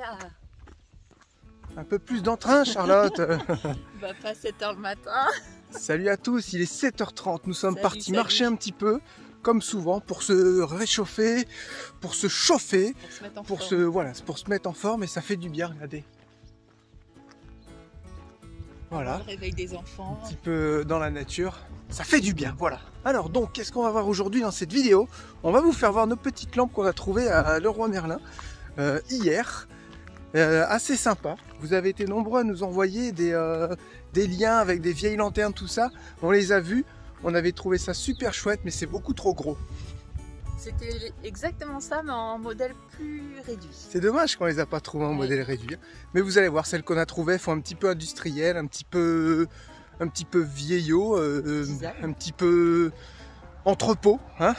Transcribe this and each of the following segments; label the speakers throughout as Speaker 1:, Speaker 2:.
Speaker 1: Voilà.
Speaker 2: Un peu plus d'entrain, Charlotte.
Speaker 1: Bah, pas 7h le matin.
Speaker 2: Salut à tous, il est 7h30. Nous sommes partis
Speaker 1: Salut.
Speaker 2: marcher un petit peu, comme souvent, pour se réchauffer, pour se chauffer,
Speaker 1: Pour se mettre en
Speaker 2: pour
Speaker 1: forme.
Speaker 2: voilà, pour se mettre en forme et ça fait du bien, regardez. Voilà,
Speaker 1: Le réveil des enfants.
Speaker 2: un petit peu dans la nature, ça fait du bien, voilà. Alors donc, qu'est-ce qu'on va voir aujourd'hui dans cette vidéo? On va vous faire voir nos petites lampes qu'on a trouvées à Leroy Merlin hier. Assez sympa. Vous avez été nombreux à nous envoyer des liens avec des vieilles lanternes, tout ça. On les a vus. On avait trouvé ça super chouette, mais c'est beaucoup trop gros.
Speaker 1: C'était exactement ça, mais en modèle plus réduit.
Speaker 2: C'est dommage qu'on les a pas trouvés en modèle réduit. Mais vous allez voir, celles qu'on a trouvées font un petit peu industriel, un petit peu vieillot, un petit peu entrepôt, hein.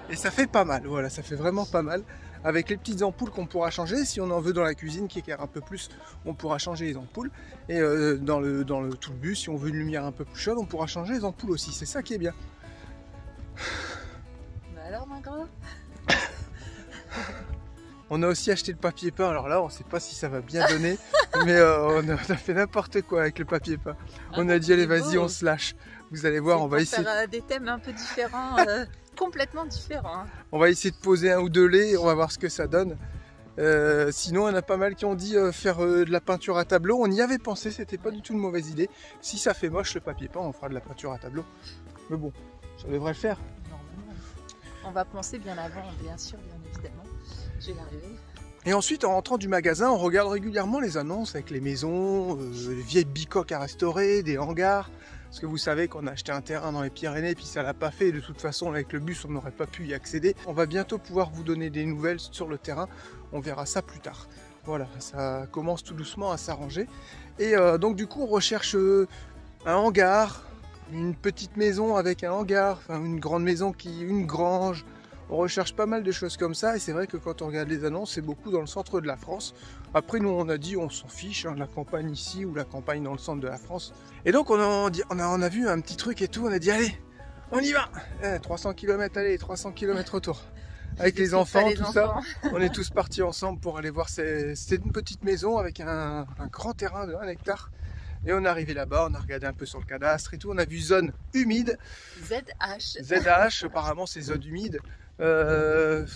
Speaker 2: Et ça fait pas mal. Voilà, ça fait vraiment pas mal. Avec les petites ampoules qu'on pourra changer, si on en veut dans la cuisine qui éclaire un peu plus, on pourra changer les ampoules. Et dans le tout le bus, si on veut une lumière un peu plus chaude, on pourra changer les ampoules aussi. C'est ça qui est bien.
Speaker 1: Bah alors, ma grande.
Speaker 2: On a aussi acheté le papier peint. Alors là, on ne sait pas si ça va bien donner, mais on a fait n'importe quoi avec le papier peint. On a dit allez, vas-y, on se lâche. Vous allez voir, on va essayer.
Speaker 1: Faire des thèmes un peu différents. Complètement différent.
Speaker 2: On va essayer de poser un ou deux laits et on va voir ce que ça donne. Sinon, il y en a pas mal qui ont dit faire de la peinture à tableau. On y avait pensé, c'était pas du tout une mauvaise idée. Si ça fait moche le papier peint, on fera de la peinture à tableau. Mais bon, ça devrait le faire.
Speaker 1: Normalement. On va penser bien avant, bien sûr, bien évidemment. Je vais y arriver.
Speaker 2: Et ensuite, en rentrant du magasin, on regarde régulièrement les annonces avec les maisons, les vieilles bicoques à restaurer, des hangars. Parce que vous savez qu'on a acheté un terrain dans les Pyrénées, puis ça l'a pas fait. De toute façon, avec le bus, on n'aurait pas pu y accéder. On va bientôt pouvoir vous donner des nouvelles sur le terrain. On verra ça plus tard. Voilà, ça commence tout doucement à s'arranger. Et donc du coup, on recherche un hangar, une petite maison avec un hangar, enfin une grande maison une grange. On recherche pas mal de choses comme ça. Et c'est vrai que quand on regarde les annonces, c'est beaucoup dans le centre de la France. Après, nous, on a dit, on s'en fiche, hein, la campagne ici ou la campagne dans le centre de la France. Et donc, on a vu un petit truc et tout. On a dit, allez, on y va. 300 km aller, 300 km retour. Avec les enfants, tout ça. On est tous partis ensemble pour aller voir. C'était une petite maison avec un grand terrain de 1 hectare. Et on est arrivé là-bas, on a regardé un peu sur le cadastre et tout. On a vu zone humide.
Speaker 1: ZH.
Speaker 2: ZH, apparemment, c'est zone humide.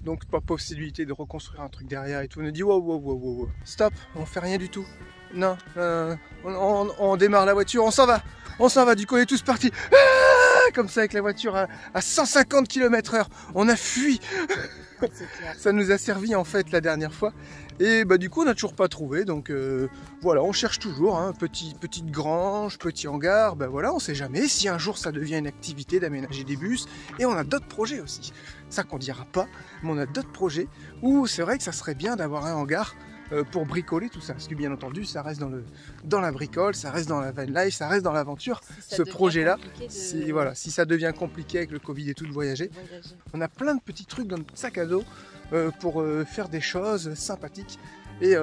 Speaker 2: Donc pas possibilité de reconstruire un truc derrière et tout. On a dit wow, stop, on fait rien du tout. Non, on démarre la voiture, on s'en va, du coup on est tous partis comme ça avec la voiture à 150 km/h. On a fui. Ça nous a servi en fait la dernière fois. Et bah du coup on n'a toujours pas trouvé, donc voilà, on cherche toujours, hein, petite grange, petit hangar, bah voilà, on sait jamais si un jour ça devient une activité d'aménager des bus. Et on a d'autres projets aussi, ça qu'on dira pas, mais on a d'autres projets où c'est vrai que ça serait bien d'avoir un hangar pour bricoler tout ça, parce que bien entendu ça reste dans la bricole, ça reste dans la van life, ça reste dans l'aventure.
Speaker 1: Si
Speaker 2: ce projet là,
Speaker 1: de...
Speaker 2: si ça devient compliqué avec le Covid et tout de voyager, on a plein de petits trucs dans notre sac à dos pour faire des choses sympathiques et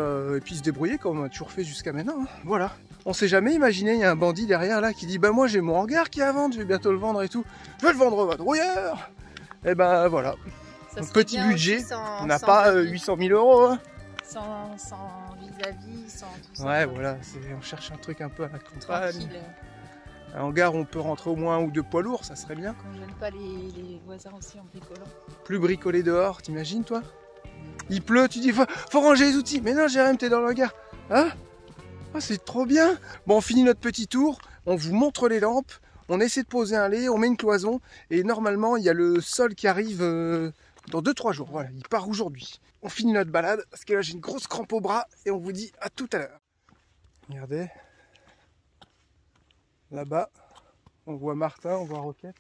Speaker 2: puis se débrouiller comme on a toujours fait jusqu'à maintenant, hein. Voilà, on s'est jamais imaginé, il y a un bandit derrière là qui dit bah moi j'ai mon hangar qui est à vendre, je vais bientôt le vendre et tout, je vais le vendre au vadrouilleur. Et ben voilà, un petit budget, on n'a pas 800 000 euros, hein.
Speaker 1: Sans vis-à-vis, sans tout ça.
Speaker 2: Ouais, voilà, on cherche un truc un peu à la campagne.
Speaker 1: Tranquille.
Speaker 2: Un hangar où on peut rentrer au moins 1 ou 2 poids lourds, ça serait bien.
Speaker 1: Qu'on gêne pas les voisins aussi en bricolant.
Speaker 2: Plus bricolé dehors, t'imagines toi? Il pleut, tu dis faut ranger les outils. Mais non, Jérém, t'es dans le hangar. Hein? Oh, c'est trop bien. Bon, on finit notre petit tour, on vous montre les lampes, on essaie de poser un lait, on met une cloison, et normalement, il y a le sol qui arrive dans 2-3 jours. Voilà, il part aujourd'hui. On finit notre balade, parce que là, j'ai une grosse crampe au bras, et on vous dit à tout à l'heure. Regardez. Là-bas, on voit Martin, on voit Roquette.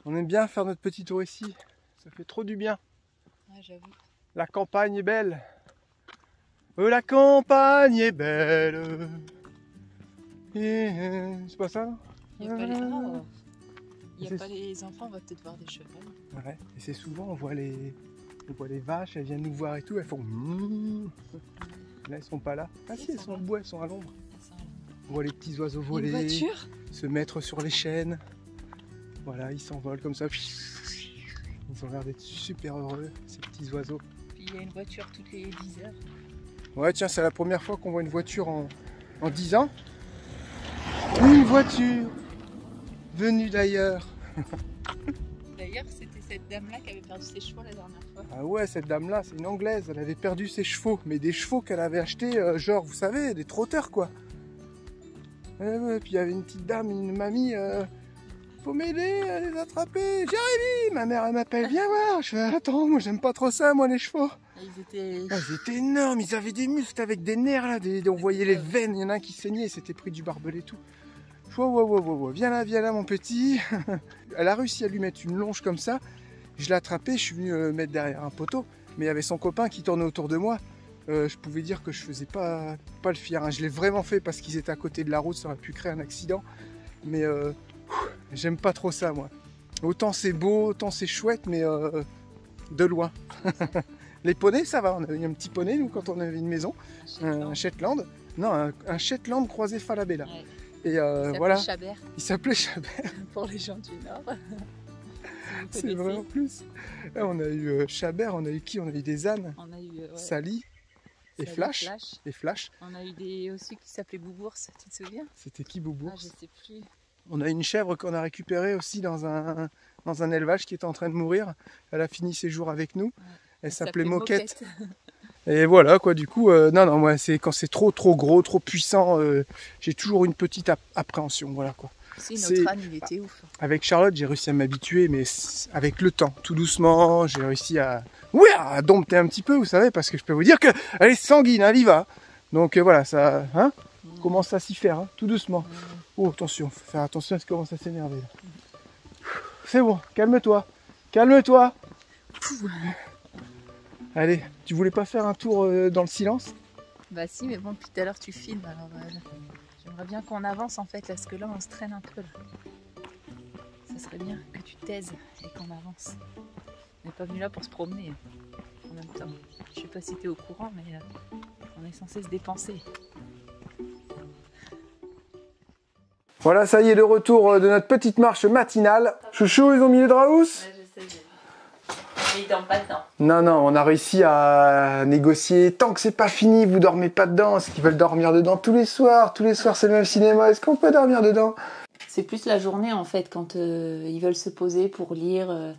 Speaker 2: On aime bien faire notre petit tour ici. Ça fait trop du bien.
Speaker 1: Ouais, j'avoue.
Speaker 2: La campagne est belle. La campagne est belle. C'est pas ça, non?
Speaker 1: Il n'y a pas les... Oh. Il n'y a pas les enfants, on va peut-être voir des chevaux.
Speaker 2: Ouais, et c'est souvent, on voit les vaches, elles viennent nous voir et tout, elles font... Là, elles sont pas là. Ah si, elles sont au bois, elles sont à l'ombre. On voit les petits oiseaux voler,
Speaker 1: une voiture
Speaker 2: se mettre sur les chênes. Voilà, ils s'envolent comme ça. Ils ont l'air d'être super heureux, ces petits oiseaux.
Speaker 1: Puis il y a une voiture toutes les 10 heures.
Speaker 2: Ouais, tiens, c'est la première fois qu'on voit une voiture en 10 ans. Une voiture venue d'ailleurs.
Speaker 1: D'ailleurs, c'était cette dame-là qui avait perdu ses chevaux la dernière fois.
Speaker 2: Ah ouais, cette dame-là, c'est une Anglaise. Elle avait perdu ses chevaux, mais des chevaux qu'elle avait achetés, genre, vous savez, des trotteurs, quoi. Ouais, puis il y avait une petite dame, une mamie. Faut m'aider à les attraper. Jérémy, ma mère, elle m'appelle, viens voir. Je fais, attends, moi, j'aime pas trop ça, moi, les chevaux.
Speaker 1: Ils étaient...
Speaker 2: Ils étaient énormes, ils avaient des muscles avec des nerfs, là. On voyait les veines, il y en a un qui saignait, il s'était pris du barbelé et tout. Wow. Viens là, mon petit. Elle a réussi à lui mettre une longe comme ça. Je l'ai attrapé, je suis venu le mettre derrière un poteau. Mais il y avait son copain qui tournait autour de moi. Je pouvais dire que je faisais pas le fier. Hein. Je l'ai vraiment fait parce qu'ils étaient à côté de la route, ça aurait pu créer un accident. Mais j'aime pas trop ça, moi. Autant c'est beau, autant c'est chouette, mais de loin. Les poneys, ça va. On a eu un petit poney, nous, quand on avait une maison. Un Shetland. Non, un Shetland croisé Falabella.
Speaker 1: Ouais.
Speaker 2: Et voilà.
Speaker 1: Chabert.
Speaker 2: Il s'appelait Chabert.
Speaker 1: Pour les gens du Nord.
Speaker 2: C'est vrai en plus. Là, on a eu Chabert, on a eu qui? On a eu des ânes.
Speaker 1: On a eu
Speaker 2: Sally et Flash. Et Flash.
Speaker 1: On a eu des aussi qui s'appelaient Boubours, tu te souviens?
Speaker 2: C'était qui Boubours?
Speaker 1: Je sais plus.
Speaker 2: On a une chèvre qu'on a récupérée aussi dans un élevage qui était en train de mourir. Elle a fini ses jours avec nous. Elle s'appelait Moquette. Et voilà quoi, du coup, non, moi c'est quand c'est trop gros, trop puissant, j'ai toujours une petite appréhension, voilà quoi.
Speaker 1: Si, notre âne, il était ouf.
Speaker 2: Avec Charlotte, j'ai réussi à m'habituer, mais avec le temps, tout doucement, j'ai réussi à dompter un petit peu, vous savez, parce que je peux vous dire qu'elle est sanguine, elle y va. Donc voilà, ça commence à s'y faire, hein, tout doucement. Oh, attention, faut faire attention, elle commence à s'énerver. C'est bon, calme-toi, calme-toi. Allez, tu voulais pas faire un tour dans le silence?
Speaker 1: Bah si, mais bon, depuis tout à l'heure tu filmes, alors j'aimerais bien qu'on avance en fait, parce que là on se traîne un peu. Ça serait bien que tu te taises et qu'on avance. On n'est pas venu là pour se promener en même temps. Je sais pas si tu es au courant, mais on est censé se dépenser.
Speaker 2: Voilà, ça y est, le retour de notre petite marche matinale. Chouchou, ils ont mis les draps?
Speaker 1: Mais il dort pas dedans.
Speaker 2: Non, on a réussi à négocier. Tant que c'est pas fini, vous dormez pas dedans. Est-ce qu'ils veulent dormir dedans tous les soirs? Tous les soirs, c'est le même cinéma. Est-ce qu'on peut dormir dedans?
Speaker 1: C'est plus la journée en fait, quand ils veulent se poser pour lire,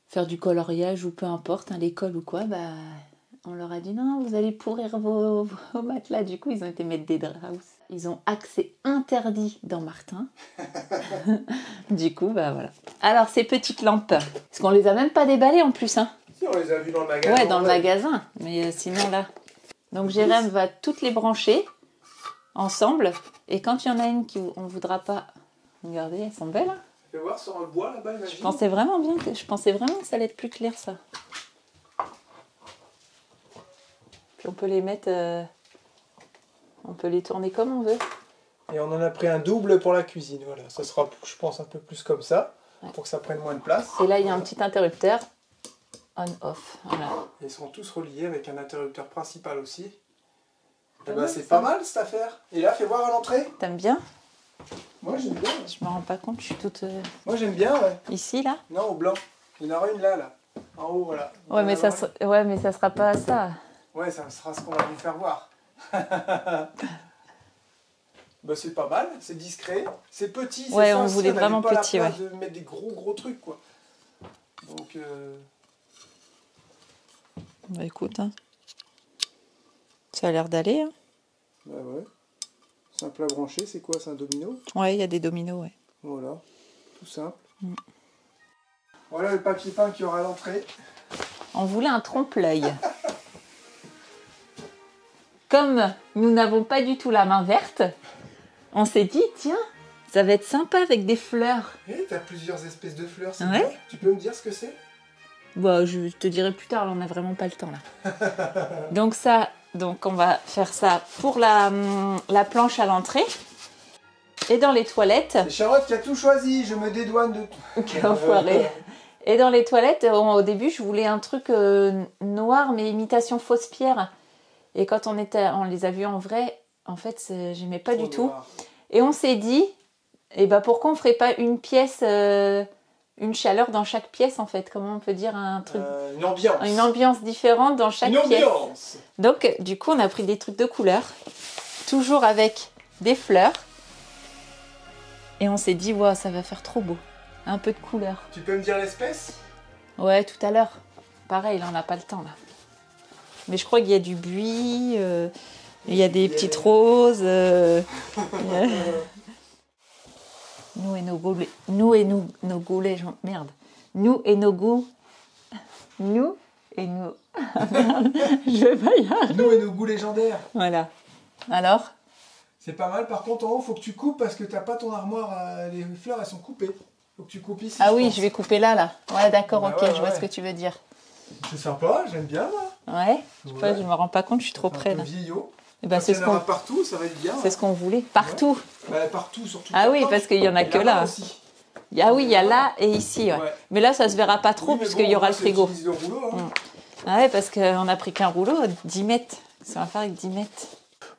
Speaker 1: faire du coloriage ou peu importe, hein, l'école ou quoi, bah on leur a dit non, vous allez pourrir vos matelas. Du coup, ils ont été mettre des draps. Ils ont accès interdit dans Martin. Du coup, bah voilà. Alors, ces petites lampes, parce qu'on les a même pas déballées en plus. Hein.
Speaker 2: Si, on les a vues dans le magasin.
Speaker 1: Ouais, dans le magasin. Mais sinon, là. Donc, Jérém va toutes les brancher ensemble. Et quand il y en a une qu'on ne voudra pas... Regardez, elles sont belles. Hein.
Speaker 2: Fais voir sur le bois là-bas, imagine.
Speaker 1: Je pensais vraiment que ça allait être plus clair, ça. Puis on peut les mettre... On peut les tourner comme on veut.
Speaker 2: Et on en a pris un double pour la cuisine. Voilà, ça sera, je pense, un peu plus comme ça, pour que ça prenne moins de place.
Speaker 1: Et là, il y a un petit interrupteur on-off. Voilà.
Speaker 2: Ils seront tous reliés avec un interrupteur principal aussi. Et ben, c'est pas mal cette affaire. Et là, fais voir à l'entrée.
Speaker 1: T'aimes bien?
Speaker 2: Moi, j'aime bien.
Speaker 1: Je me rends pas compte, je suis toute...
Speaker 2: Moi, j'aime bien, ouais.
Speaker 1: Ici, là?
Speaker 2: Non, au blanc. Il y en aura une là. En haut, voilà.
Speaker 1: Ouais, mais ça sera pas ça.
Speaker 2: Ouais, ça sera ce qu'on va vous faire voir. Bah, c'est pas mal, c'est discret, c'est petit, c'est
Speaker 1: ouais,
Speaker 2: ça,
Speaker 1: on voulait vraiment
Speaker 2: pas
Speaker 1: petit,
Speaker 2: la place de mettre des gros trucs quoi. Donc
Speaker 1: bah écoute, hein. Ça a l'air d'aller. Hein.
Speaker 2: Bah ouais. Simple à brancher, c'est quoi? C'est un domino?
Speaker 1: Ouais, il y a des dominos, ouais.
Speaker 2: Voilà, tout simple. Voilà le papier peint qu'il y aura à l'entrée.
Speaker 1: On voulait un trompe-l'œil. Comme nous n'avons pas du tout la main verte, on s'est dit, tiens, ça va être sympa avec des fleurs.
Speaker 2: Et t'as plusieurs espèces de fleurs, c'est
Speaker 1: ouais.
Speaker 2: Bien. Tu peux me dire ce que c'est?
Speaker 1: Bah, je te dirai plus tard, là, on n'a vraiment pas le temps là. donc on va faire ça pour la planche à l'entrée. Et dans les toilettes...
Speaker 2: C'est Charlotte qui a tout choisi, je me dédouane de tout.
Speaker 1: Quel enfoiré. Et dans les toilettes, au début, je voulais un truc noir, mais imitation fausse pierre. Et quand on les a vus en vrai, en fait, j'aimais pas du tout. Et on s'est dit, pourquoi on ferait pas une pièce une chaleur dans chaque pièce en fait. Comment on peut dire un truc,
Speaker 2: une ambiance
Speaker 1: différente dans chaque pièce.
Speaker 2: ambiance.
Speaker 1: Donc du coup on a pris des trucs de couleur, toujours avec des fleurs. Et on s'est dit, wow, ça va faire trop beau. Un peu de couleur.
Speaker 2: Tu peux me dire l'espèce?
Speaker 1: Ouais, tout à l'heure. Pareil, là on n'a pas le temps là. Mais je crois qu'il y a du buis, il y a des petites roses. Nous et nos goulets. Nous et nous, nos goulets. Merde. Nous et nos goûts. Nous et nous. Merde, je vais pas y arriver.
Speaker 2: Nous et nos goûts légendaires.
Speaker 1: Voilà. Alors?
Speaker 2: C'est pas mal. Par contre, en haut, faut que tu coupes parce que t'as pas ton armoire. Les fleurs, elles sont coupées. Faut que tu coupes ici.
Speaker 1: Ah oui, je vais couper là. Ouais, d'accord,
Speaker 2: Bah
Speaker 1: ok,
Speaker 2: ouais,
Speaker 1: je vois
Speaker 2: ouais.
Speaker 1: ce que tu veux dire.
Speaker 2: C'est sympa, j'aime bien là.
Speaker 1: Ouais, je sais pas, je me rends pas compte, je suis trop
Speaker 2: C'est
Speaker 1: près
Speaker 2: un peu
Speaker 1: là.
Speaker 2: vieillot.
Speaker 1: Et ben, c'est ce qu'on
Speaker 2: partout, ça va être bien.
Speaker 1: c'est ce qu'on voulait. Partout.
Speaker 2: Bah, partout, surtout.
Speaker 1: Ah oui, parce qu'il y en a que là.
Speaker 2: Aussi.
Speaker 1: Ah oui, il y a là et ici. Ouais.
Speaker 2: Ouais.
Speaker 1: Mais là, ça se verra pas trop
Speaker 2: Oui, mais
Speaker 1: puisqu'il
Speaker 2: bon,
Speaker 1: y aura
Speaker 2: on
Speaker 1: le frigo.
Speaker 2: utilise le rouleau, hein.
Speaker 1: Ah ouais, parce qu'on a pris qu'un rouleau, 10 mètres. Ça va faire avec 10 mètres.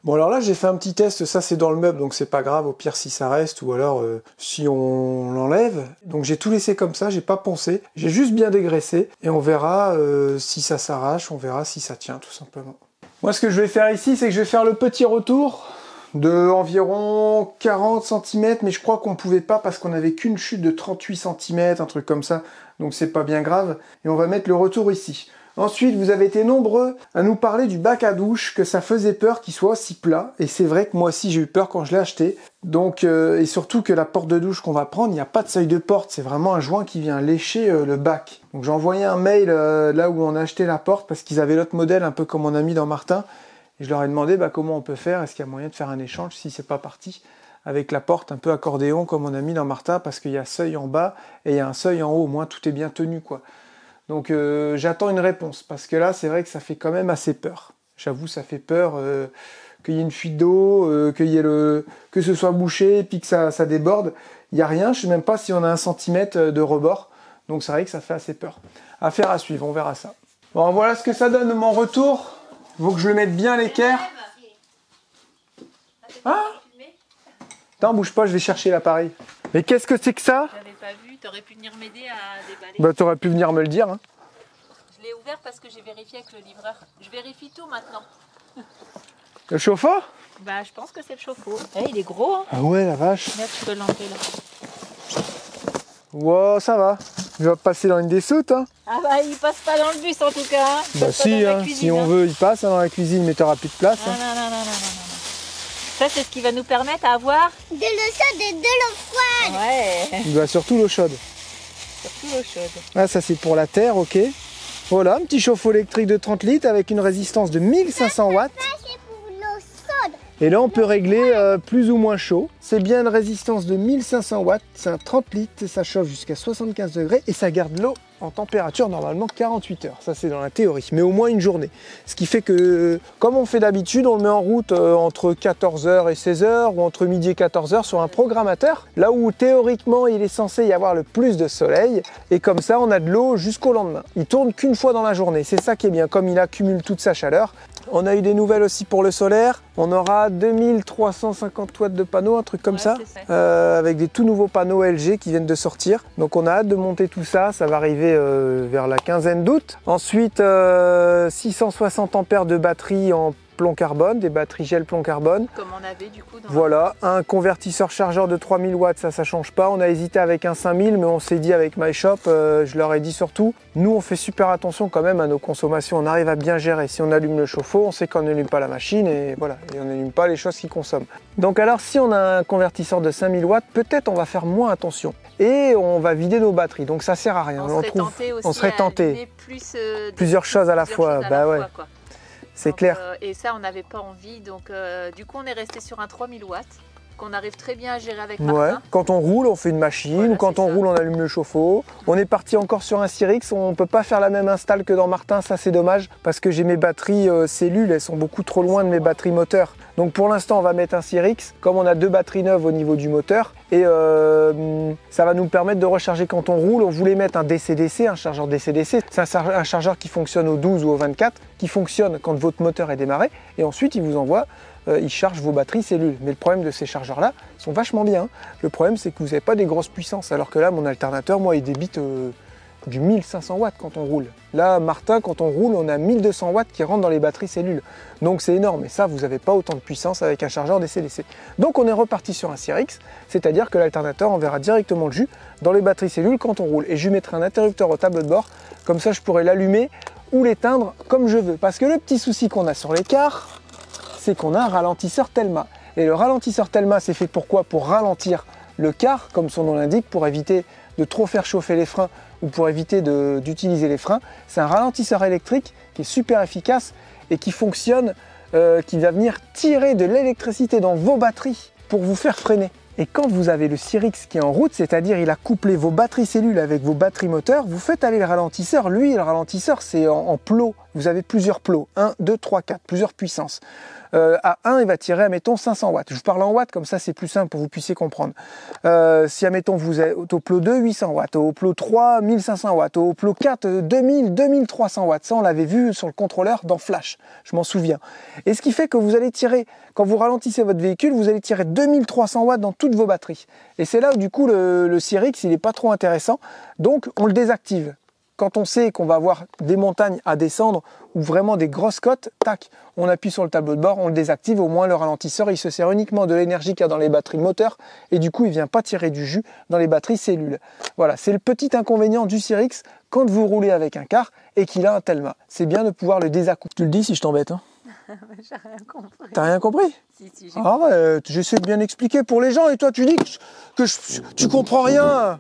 Speaker 2: Bon, alors là, j'ai fait un petit test. Ça, c'est dans le meuble, donc c'est pas grave. Au pire, si ça reste ou alors si on l'enlève. Donc, j'ai tout laissé comme ça. J'ai pas poncé. J'ai juste bien dégraissé. Et on verra si ça s'arrache. On verra si ça tient, tout simplement. Moi, ce que je vais faire ici, c'est que je vais faire le petit retour de environ 40 cm. Mais je crois qu'on pouvait pas parce qu'on avait qu'une chute de 38 cm, un truc comme ça. Donc, c'est pas bien grave. Et on va mettre le retour ici. Ensuite, vous avez été nombreux à nous parler du bac à douche, que ça faisait peur qu'il soit aussi plat. Et c'est vrai que moi aussi, j'ai eu peur quand je l'ai acheté. Donc, et surtout que la porte de douche qu'on va prendre, il n'y a pas de seuil de porte. C'est vraiment un joint qui vient lécher le bac. Donc, j'ai envoyé un mail là où on a acheté la porte parce qu'ils avaient l'autre modèle, un peu comme on a mis dans Martin. Et je leur ai demandé comment on peut faire. Est-ce qu'il y a moyen de faire un échange si c'est pas parti avec la porte un peu accordéon comme on a mis dans Martin parce qu'il y a seuil en bas et il y a un seuil en haut. Au moins, tout est bien tenu, quoi. Donc j'attends une réponse, parce que là, c'est vrai que ça fait quand même assez peur. J'avoue, ça fait peur qu'il y ait une fuite d'eau, que ce soit bouché, et puis que ça déborde. Il n'y a rien, je ne sais même pas si on a 1 centimètre de rebord. Donc c'est vrai que ça fait assez peur. Affaire à suivre, on verra ça. Bon, voilà ce que ça donne mon retour. Il faut que je le mette bien à l'équerre. Ah! Attends, bouge pas, je vais chercher l'appareil. Mais qu'est-ce que c'est que ça?
Speaker 1: J'avais pas vu, t'aurais pu venir m'aider à déballer.
Speaker 2: Bah t'aurais pu venir me le dire, hein.
Speaker 1: Je l'ai ouvert parce que j'ai vérifié avec le livreur. Je vérifie tout maintenant.
Speaker 2: Le chauffe-eau?
Speaker 1: Bah, je pense que c'est le chauffe-eau. Eh, il est gros, hein.
Speaker 2: Ah ouais, la vache.
Speaker 1: Là, tu peux l'enlever, là.
Speaker 2: Wow, ça va. Il va passer dans une des soutes, hein.
Speaker 1: Ah bah, il passe pas dans le bus, en tout cas. Hein. Il
Speaker 2: Bah
Speaker 1: passe pas
Speaker 2: si,
Speaker 1: dans la
Speaker 2: hein,
Speaker 1: cuisine,
Speaker 2: si on
Speaker 1: hein.
Speaker 2: veut, il passe dans la cuisine, mais t'auras plus de place.
Speaker 1: Non,
Speaker 2: Hein.
Speaker 1: non. Ça, c'est ce qui va nous permettre à avoir...
Speaker 3: De l'eau chaude et de l'eau froide.
Speaker 1: Ouais,
Speaker 2: Il va surtout l'eau chaude.
Speaker 1: surtout l'eau chaude.
Speaker 2: Ah, ça c'est pour la terre, ok. Voilà, un petit chauffe-eau électrique de 30 litres avec une résistance de 1500 watts.
Speaker 3: Ça, c'est pour l'eau chaude.
Speaker 2: Et là, on peut régler plus ou moins chaud. C'est bien une résistance de 1500 watts, c'est un 30 litres, ça chauffe jusqu'à 75 degrés et ça garde l'eau en température normalement 48 heures. Ça, c'est dans la théorie, mais au moins une journée. Ce qui fait que, comme on fait d'habitude, on le met en route entre 14h et 16h ou entre midi et 14h sur un programmateur, là où théoriquement, il est censé y avoir le plus de soleil. Et comme ça, on a de l'eau jusqu'au lendemain. Il tourne qu'une fois dans la journée. C'est ça qui est bien, comme il accumule toute sa chaleur. On a eu des nouvelles aussi pour le solaire. On aura 2350 watts de panneaux, un truc comme ça, avec des tout nouveaux panneaux LG qui viennent de sortir. Donc on a hâte de monter tout ça, ça va arriver vers la quinzaine d'août. Ensuite, 660 ampères de batterie en plomb carbone, des batteries gel plomb carbone.
Speaker 1: Comme on avait du coup dans
Speaker 2: Voilà, un convertisseur chargeur de 3000 watts, ça change pas. On a hésité avec un 5000, mais on s'est dit avec MyShop, je leur ai dit surtout, nous on fait super attention quand même à nos consommations, on arrive à bien gérer. Si on allume le chauffe-eau, on sait qu'on n'allume pas la machine et voilà, et on n'allume pas les choses qui consomment. Donc alors si on a un convertisseur de 5000 watts, peut-être on va faire moins attention et on va vider nos batteries, donc ça sert à rien.
Speaker 1: On serait tenté
Speaker 2: plusieurs choses à la fois,
Speaker 1: quoi.
Speaker 2: C'est
Speaker 1: donc,
Speaker 2: clair.
Speaker 1: Et ça, on n'avait pas envie. Donc, du coup, on est resté sur un 3000 watts qu'on arrive très bien à gérer avec Martin.
Speaker 2: Ouais. Quand on roule, on fait une machine. Voilà, ou quand on roule, on allume le chauffe-eau. On est parti encore sur un Cyrix. On ne peut pas faire la même install que dans Martin. Ça, c'est dommage parce que j'ai mes batteries cellules. Elles sont beaucoup trop loin de mes batteries moteurs. Donc, pour l'instant, on va mettre un Cyrix. Comme on a 2 batteries neuves au niveau du moteur. Et ça va nous permettre de recharger quand on roule. On voulait mettre un DC-DC, un chargeur DC-DC. C'est un chargeur qui fonctionne au 12 ou au 24, qui fonctionne quand votre moteur est démarré. Et ensuite, il vous envoie ils chargent vos batteries cellules. Mais le problème de ces chargeurs-là, ils sont vachement bien. Le problème, c'est que vous n'avez pas des grosses puissances. Alors que là, mon alternateur, moi, il débite du 1500 watts quand on roule. Là, Martin, quand on roule, on a 1200 watts qui rentrent dans les batteries cellules. Donc c'est énorme. Et ça, vous n'avez pas autant de puissance avec un chargeur DC-DC. Donc on est reparti sur un Cyrix, c'est-à-dire que l'alternateur enverra directement le jus dans les batteries cellules quand on roule. Et je lui mettrai un interrupteur au tableau de bord. Comme ça, je pourrai l'allumer ou l'éteindre comme je veux. Parce que le petit souci qu'on a sur les cars, c'est qu'on a un ralentisseur Telma. Et le ralentisseur Telma, c'est fait pour quoi? Pour ralentir le car, comme son nom l'indique, pour éviter de trop faire chauffer les freins ou pour éviter d'utiliser les freins. C'est un ralentisseur électrique qui est super efficace et qui fonctionne, qui va venir tirer de l'électricité dans vos batteries pour vous faire freiner. Et quand vous avez le Cyrix qui est en route, c'est-à-dire il a couplé vos batteries cellules avec vos batteries moteurs, vous faites aller le ralentisseur. Lui, le ralentisseur, c'est en plots. Vous avez plusieurs plots, 1, 2, 3, 4, plusieurs puissances. À 1, il va tirer, admettons, 500 watts. Je vous parle en watts, comme ça c'est plus simple pour que vous puissiez comprendre. Si, admettons, vous êtes au plot 2, 800 watts, au plot 3, 1500 watts, au plot 4, 2000, 2300 watts. Ça, on l'avait vu sur le contrôleur dans Flash, je m'en souviens. Et ce qui fait que vous allez tirer, quand vous ralentissez votre véhicule, vous allez tirer 2300 watts dans toutes vos batteries. Et c'est là où, du coup, le Cyrix, il n'est pas trop intéressant. Donc, on le désactive. Quand on sait qu'on va avoir des montagnes à descendre ou vraiment des grosses côtes, tac, on appuie sur le tableau de bord, on le désactive, au moins le ralentisseur, il se sert uniquement de l'énergie qu'il y a dans les batteries moteurs et du coup, il ne vient pas tirer du jus dans les batteries cellules. Voilà, c'est le petit inconvénient du Cyrix quand vous roulez avec un car et qu'il a un Telma. C'est bien de pouvoir le désacouper. Tu le dis si je t'embête, hein?
Speaker 1: J'ai rien compris.
Speaker 2: T'as rien compris?
Speaker 1: Si,
Speaker 2: Arrête, j'essaie de bien expliquer pour les gens et toi tu dis que tu comprends rien.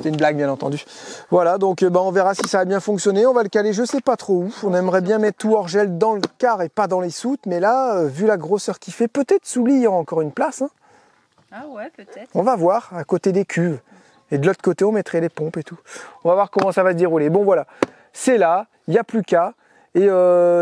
Speaker 2: C'est une blague, bien entendu. Voilà, donc on verra si ça a bien fonctionné. On va le caler, je sais pas trop où. On aimerait bien mettre tout hors gel dans le car et pas dans les soutes. Mais là, vu la grosseur qu'il fait, peut-être sous lit, il y aura encore une place. Hein.
Speaker 1: Ah ouais, peut-être.
Speaker 2: On va voir, à côté des cuves. Et de l'autre côté, on mettrait les pompes et tout. On va voir comment ça va se dérouler. Bon, voilà. C'est là, il n'y a plus qu'à. Et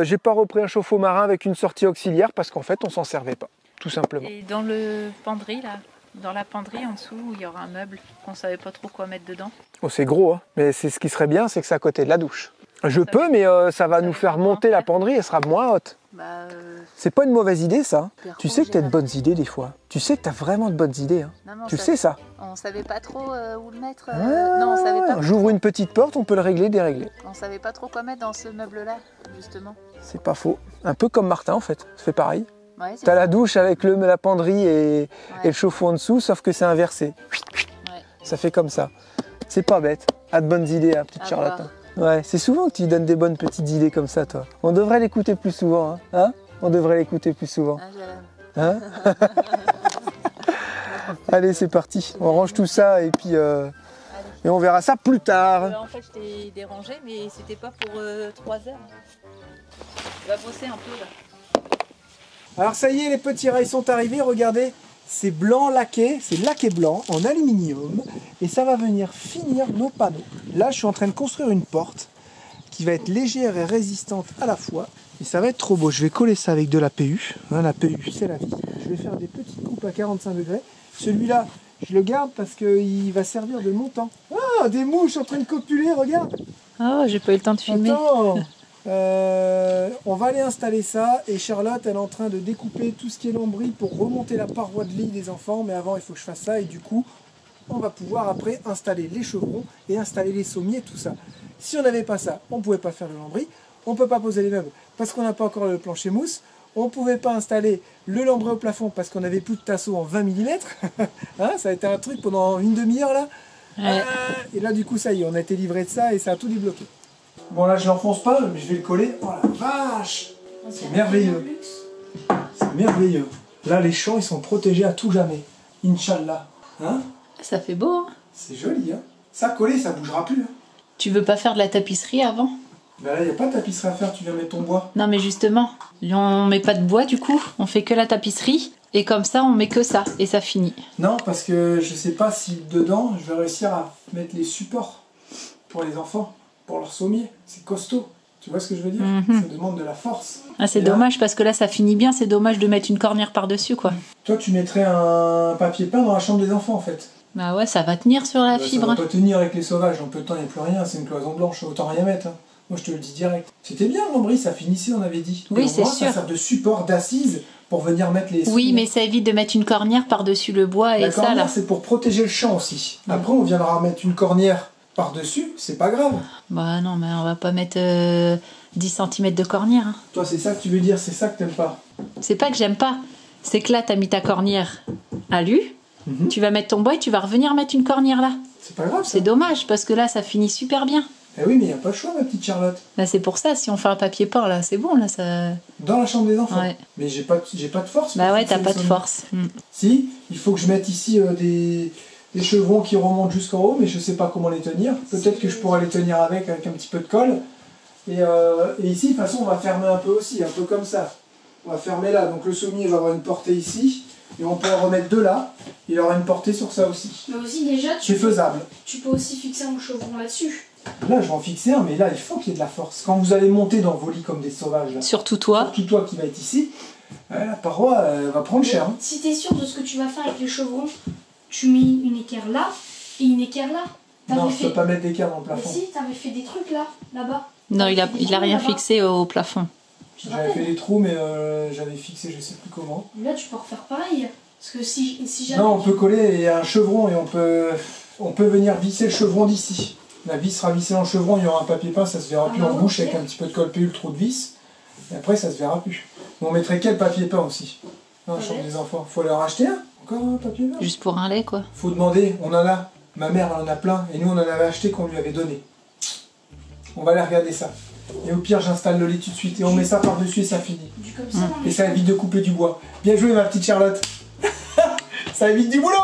Speaker 2: j'ai pas repris un chauffe-eau marin avec une sortie auxiliaire parce qu'en fait, on s'en servait pas, tout simplement.
Speaker 1: Et dans le penderie, là, dans la penderie en dessous, il y aura un meuble qu'on savait pas trop quoi mettre dedans.
Speaker 2: Oh, c'est gros, hein. Mais ce qui serait bien, c'est que c'est à côté de la douche. Je peux, mais ça va nous faire monter la penderie, elle sera moins haute. C'est pas une mauvaise idée, ça. Tu sais que tu as de bonnes idées des fois. Tu sais que tu as vraiment de bonnes idées. Hein.
Speaker 1: Non,
Speaker 2: tu sais ça.
Speaker 1: On savait pas trop où le mettre. Non, on savait pas.
Speaker 2: J'ouvre une petite porte, on peut le régler, dérégler.
Speaker 1: On savait pas trop quoi mettre dans ce meuble-là, justement.
Speaker 2: C'est pas faux. Un peu comme Martin, en fait. Ça fait pareil.
Speaker 1: Ouais,
Speaker 2: t'as la douche avec la penderie et le chauffe-eau en dessous, sauf que c'est inversé.
Speaker 1: Ouais.
Speaker 2: Ça fait comme ça. C'est pas bête. A de bonnes idées, hein, petite Charlotte. Ouais, c'est souvent que tu donnes des bonnes petites idées comme ça, toi. On devrait l'écouter plus souvent, hein, on devrait l'écouter plus souvent. Hein. Allez, c'est parti. On range tout ça et puis et on verra ça plus tard.
Speaker 1: En fait, je t'ai dérangé, mais c'était pas pour 3 heures. On va bosser un peu là.
Speaker 2: Alors ça y est, les petits rails sont arrivés, regardez, c'est blanc laqué, c'est laqué blanc en aluminium et ça va venir finir nos panneaux. Là, je suis en train de construire une porte qui va être légère et résistante à la fois et ça va être trop beau. Je vais coller ça avec de la PU, hein, la PU c'est la vie. Je vais faire des petites coupes à 45 degrés. Celui-là, je le garde parce qu'il va servir de montant. Ah, des mouches en train de copuler, regarde.
Speaker 1: Oh, j'ai pas eu le temps de filmer.
Speaker 2: Attends. On va aller installer ça et Charlotte elle est en train de découper tout ce qui est lambris pour remonter la paroi de lit des enfants, mais avant il faut que je fasse ça et du coup on va pouvoir après installer les chevrons et installer les sommiers, tout ça. Si on n'avait pas ça, on ne pouvait pas faire le lambris, on ne peut pas poser les meubles parce qu'on n'a pas encore le plancher mousse, on ne pouvait pas installer le lambris au plafond parce qu'on n'avait plus de tasseau en 20 mm. Hein, ça a été un truc pendant une demi-heure là. Ouais. Et là du coup ça y est, on a été livré de ça et ça a tout débloqué. Bon là je l'enfonce pas, mais je vais le coller. Oh la vache! C'est merveilleux. C'est merveilleux. Là les champs ils sont protégés à tout jamais. Inch'Allah. Hein?
Speaker 1: Ça fait beau, hein?
Speaker 2: C'est joli, hein? Ça collé, ça bougera plus. Hein.
Speaker 1: Tu veux pas faire de la tapisserie avant?
Speaker 2: Ben là il n'y a pas de tapisserie à faire, tu viens mettre ton bois.
Speaker 1: Non mais justement, on met pas de bois du coup, on fait que la tapisserie. Et comme ça on met que ça, et ça finit.
Speaker 2: Non parce que je sais pas si dedans je vais réussir à mettre les supports pour les enfants. Pour leur sommier, c'est costaud. Tu vois ce que je veux dire? Ça demande de la force.
Speaker 1: Ah, c'est dommage parce que là ça finit bien, c'est dommage de mettre une cornière par-dessus quoi.
Speaker 2: Toi tu mettrais un papier peint dans la chambre des enfants en fait.
Speaker 1: Bah ouais, ça va tenir sur la fibre.
Speaker 2: Ça va pas tenir avec les sauvages, en peu de temps il n'y a plus rien, c'est une cloison blanche, autant rien mettre. Hein.
Speaker 4: Moi, je te le dis direct. C'était bien le lambris, ça finissait, on avait dit.
Speaker 1: Oui,
Speaker 4: Et au
Speaker 1: c'est
Speaker 4: moins,
Speaker 1: sûr.
Speaker 4: Ça sert de support, d'assise pour venir mettre les...
Speaker 1: Oui, mais ça évite de mettre une cornière par-dessus le bois et
Speaker 4: La
Speaker 1: ça,
Speaker 4: cornière,
Speaker 1: là.
Speaker 4: c'est pour protéger le champ aussi. Après, on viendra mettre une cornière par-dessus, c'est pas grave.
Speaker 1: Bah non, mais on va pas mettre 10 cm de cornière. Hein.
Speaker 4: Toi, c'est ça que tu veux dire, c'est ça que t'aimes pas.
Speaker 1: C'est pas que j'aime pas, c'est que là, t'as mis ta cornière à lu, tu vas mettre ton bois et tu vas revenir mettre une cornière là.
Speaker 4: C'est pas grave, ça.
Speaker 1: C'est dommage, parce que là, ça finit super bien.
Speaker 4: Eh oui, mais il n'y a pas le choix, ma petite Charlotte.
Speaker 1: Là, c'est pour ça, si on fait un papier peint, là, c'est bon, là, ça...
Speaker 4: Dans la chambre des enfants.
Speaker 1: Ouais.
Speaker 4: Mais j'ai pas de force.
Speaker 1: Bah
Speaker 4: pour
Speaker 1: ouais,
Speaker 4: fixer
Speaker 1: t'as
Speaker 4: le
Speaker 1: pas de
Speaker 4: sommet.
Speaker 1: force.
Speaker 4: Si, il faut que je mette ici des chevrons qui remontent jusqu'en haut, mais je sais pas comment les tenir. Peut-être que je pourrais les tenir avec un petit peu de colle. Et ici, de toute façon, on va fermer un peu aussi, un peu comme ça. On va fermer là, donc le sommier va avoir une portée ici, et on peut en remettre deux là, il aura une portée sur ça aussi.
Speaker 5: Mais aussi déjà,
Speaker 4: C'est faisable.
Speaker 5: tu peux aussi fixer un chevron là-dessus.
Speaker 4: Là, je vais en fixer un, mais là, il faut qu'il y ait de la force. Quand vous allez monter dans vos lits comme des sauvages, là,
Speaker 1: Surtout toi.
Speaker 4: surtout toi qui va être ici, la paroi va prendre cher. Hein.
Speaker 5: Si t'es sûr de ce que tu vas faire avec les chevrons, tu mets une équerre là et une équerre là.
Speaker 4: Non, je peux pas mettre d'équerre dans le
Speaker 5: Mais
Speaker 4: plafond.
Speaker 5: si, t'avais fait des trucs là, là-bas.
Speaker 1: Non, il a rien
Speaker 5: Là-bas.
Speaker 1: fixé au plafond.
Speaker 5: Je te
Speaker 4: J'avais fait
Speaker 5: rappelle.
Speaker 4: des trous, mais j'avais fixé, je sais plus comment.
Speaker 5: Là, tu peux refaire pareil. Parce que si jamais.
Speaker 4: Non, on peut coller un chevron et on peut venir visser le chevron d'ici. La vis sera vissée dans le chevron, il y aura un papier peint, ça se verra
Speaker 5: Ah
Speaker 4: plus
Speaker 5: bah
Speaker 4: en
Speaker 5: ok.
Speaker 4: bouche avec un petit peu de colle PU, le trou de vis. Et après, ça se verra plus. Mais on mettrait quel papier peint aussi dans la
Speaker 5: Ouais.
Speaker 4: chambre des enfants? Faut leur acheter un? Encore un papier peint?
Speaker 1: Juste pour un lait, quoi.
Speaker 4: Faut demander, on en a. Ma mère elle en a plein et nous on en avait acheté qu'on lui avait donné. On va aller regarder ça. Et au pire, j'installe le lit tout de suite et on met ça par-dessus et ça finit.
Speaker 5: Du comme ça, dans
Speaker 4: Et
Speaker 5: les
Speaker 4: ça évite de couper du bois. Bien joué, ma petite Charlotte. Ça évite du boulot.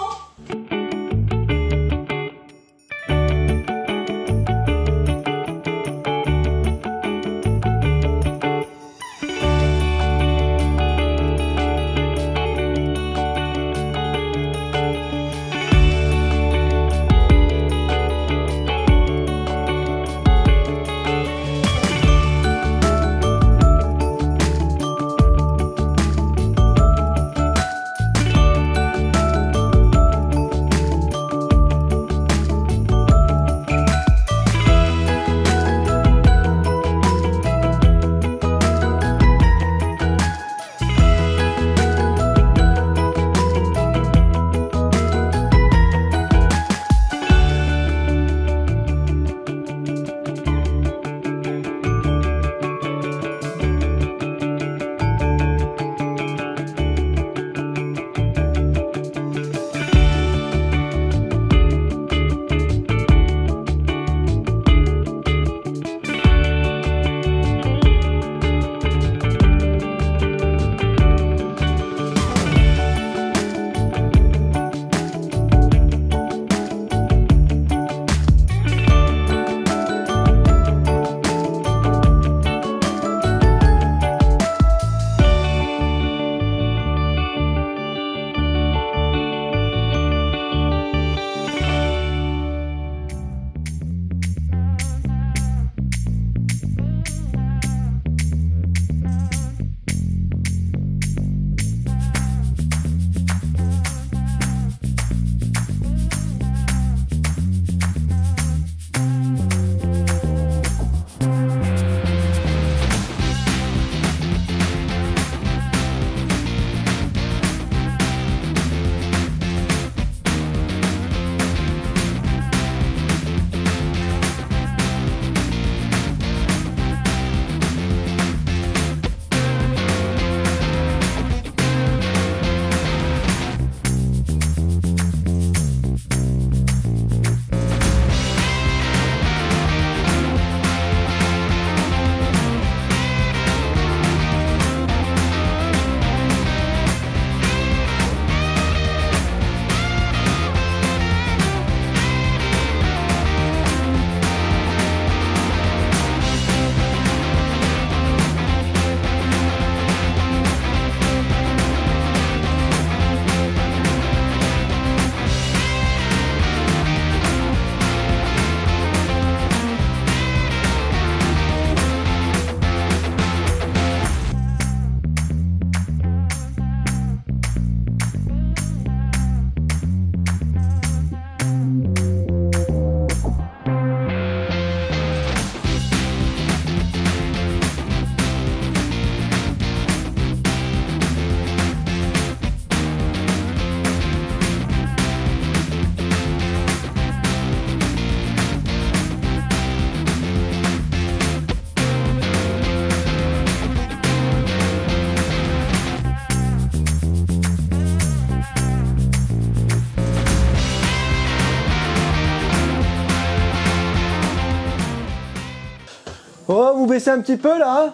Speaker 4: Oh, vous baissez un petit peu là, hein?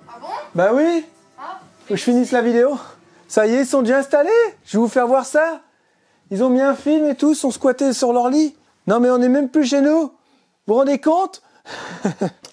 Speaker 5: Ah bon?
Speaker 4: Bah oui.
Speaker 5: Ah,
Speaker 4: Faut que je finisse la vidéo. Ça y est, ils sont déjà installés. Je vais vous faire voir ça. Ils ont mis un film et tout, ils sont squattés sur leur lit. Non mais on n'est même plus chez nous. Vous vous rendez compte?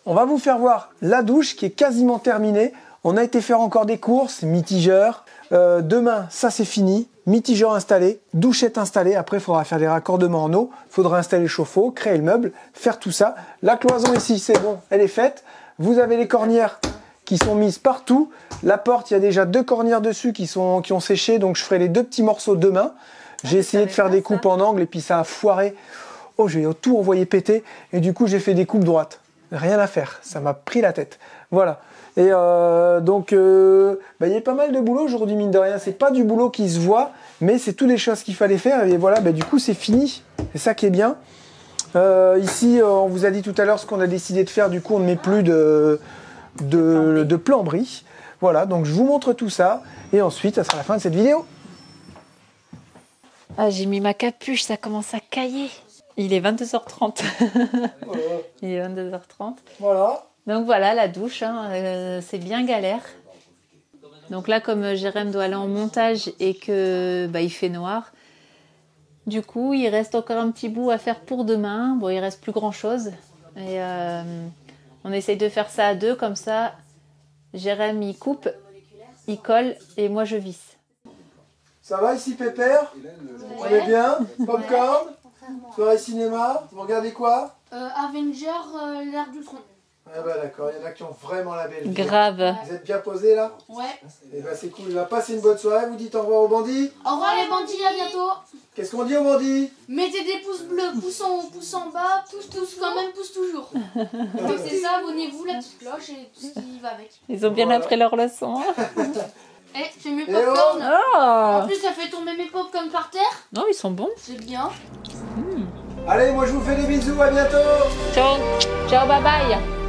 Speaker 4: On va vous faire voir la douche qui est quasiment terminée. On a été faire encore des courses, mitigeur. Demain, ça c'est fini. Mitigeur installé, douchette installée. Après, il faudra faire des raccordements en eau. Il faudra installer le chauffe-eau, créer le meuble, faire tout ça. La cloison ici, c'est bon, elle est faite. Vous avez les cornières qui sont mises partout. La porte, il y a déjà 2 cornières dessus qui ont séché. Donc, je ferai les 2 petits morceaux demain. J'ai essayé de faire des coupes en angle et puis ça a foiré. Oh, j'ai tout envoyé péter. Et du coup, j'ai fait des coupes droites. Rien à faire. Ça m'a pris la tête. Voilà. Et donc, il y a pas mal de boulot aujourd'hui, mine de rien. C'est pas du boulot qui se voit, mais c'est toutes les choses qu'il fallait faire. Et voilà, du coup, c'est fini. C'est ça qui est bien. Ici, on vous a dit tout à l'heure ce qu'on a décidé de faire. Du coup, on ne met plus de plomberie. Voilà, donc je vous montre tout ça. Et ensuite, ça sera la fin de cette vidéo.
Speaker 1: Ah, j'ai mis ma capuche, ça commence à cailler. Il est 22h30. Il est 22h30.
Speaker 4: Voilà.
Speaker 1: Donc voilà, la douche, hein, c'est bien galère. Donc là, comme Jérém doit aller en montage et que il fait noir, du coup, il reste encore un petit bout à faire pour demain. Bon, il reste plus grand-chose. Et on essaye de faire ça à 2, comme ça, Jérém, il coupe, il colle et moi, je visse.
Speaker 4: Ça va ici, Pépère? Vous allez bien? Popcorn? Soirée cinéma? Vous regardez quoi?
Speaker 5: Avenger, l'ère du tronc.
Speaker 4: Ah bah d'accord, il y en a qui ont vraiment la belle vie.
Speaker 1: Grave.
Speaker 4: Vous êtes bien posés là?
Speaker 5: Ouais.
Speaker 4: Et bah c'est cool, passez une bonne soirée, vous dites au revoir aux bandits?
Speaker 5: Au revoir les bandits, à bientôt.
Speaker 4: Qu'est-ce qu'on dit aux bandits?
Speaker 5: Mettez des pouces bleus, pouce en bas, pouce quand même, pouce toujours. Donc c'est ça, abonnez-vous, la petite cloche et tout ce qui va avec.
Speaker 1: Ils ont bien appris leur leçon.
Speaker 5: Eh, c'est mes
Speaker 4: Eh
Speaker 5: popcorn.
Speaker 1: Oh
Speaker 5: En plus, ça fait tomber mes popcorn par terre.
Speaker 1: Non, ils sont bons.
Speaker 5: C'est bien.
Speaker 4: Allez, moi je vous fais des bisous, à bientôt!
Speaker 1: Ciao. Ciao, bye bye.